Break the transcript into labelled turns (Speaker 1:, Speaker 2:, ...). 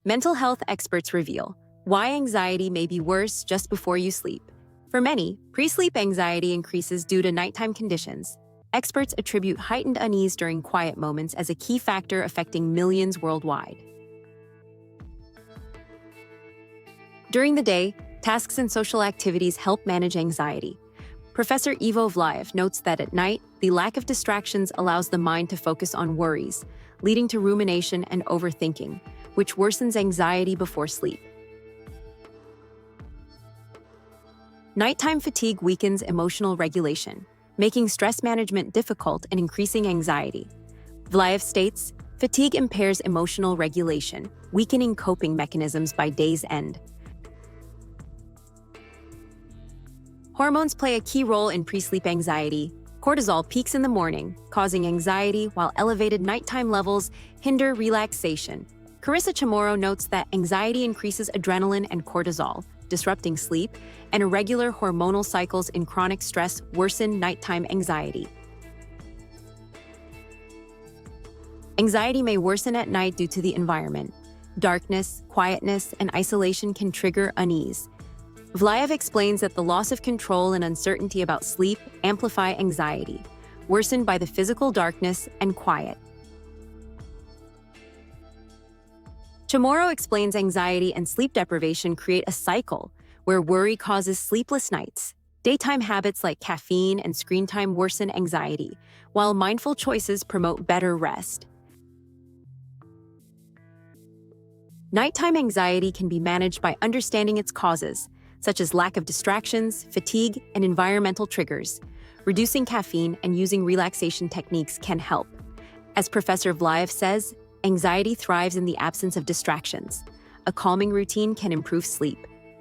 Speaker 1: Mental health experts reveal why anxiety may be worse just before you sleep. For many, pre-sleep anxiety increases due to nighttime conditions. Experts attribute heightened unease during quiet moments as a key factor affecting millions worldwide. During the day, tasks and social activities help manage anxiety. Professor Ivo Vlaev notes that at night, the lack of distractions allows the mind to focus on worries, leading to rumination and overthinking, which worsens anxiety before sleep. Nighttime fatigue weakens emotional regulation, making stress management difficult and increasing anxiety. Vlaev states, fatigue impairs emotional regulation, weakening coping mechanisms by day's end. Hormones play a key role in pre-sleep anxiety. Cortisol peaks in the morning, causing anxiety, while elevated nighttime levels hinder relaxation. Carissa Chamorro notes that anxiety increases adrenaline and cortisol, disrupting sleep, and irregular hormonal cycles in chronic stress worsen nighttime anxiety. Anxiety may worsen at night due to the environment. Darkness, quietness, and isolation can trigger unease. Vlaev explains that the loss of control and uncertainty about sleep amplify anxiety, worsened by the physical darkness and quiet. Chamorro explains anxiety and sleep deprivation create a cycle where worry causes sleepless nights. Daytime habits like caffeine and screen time worsen anxiety, while mindful choices promote better rest. Nighttime anxiety can be managed by understanding its causes, such as lack of distractions, fatigue, and environmental triggers. Reducing caffeine and using relaxation techniques can help. As Professor Vlaev says, anxiety thrives in the absence of distractions. A calming routine can improve sleep,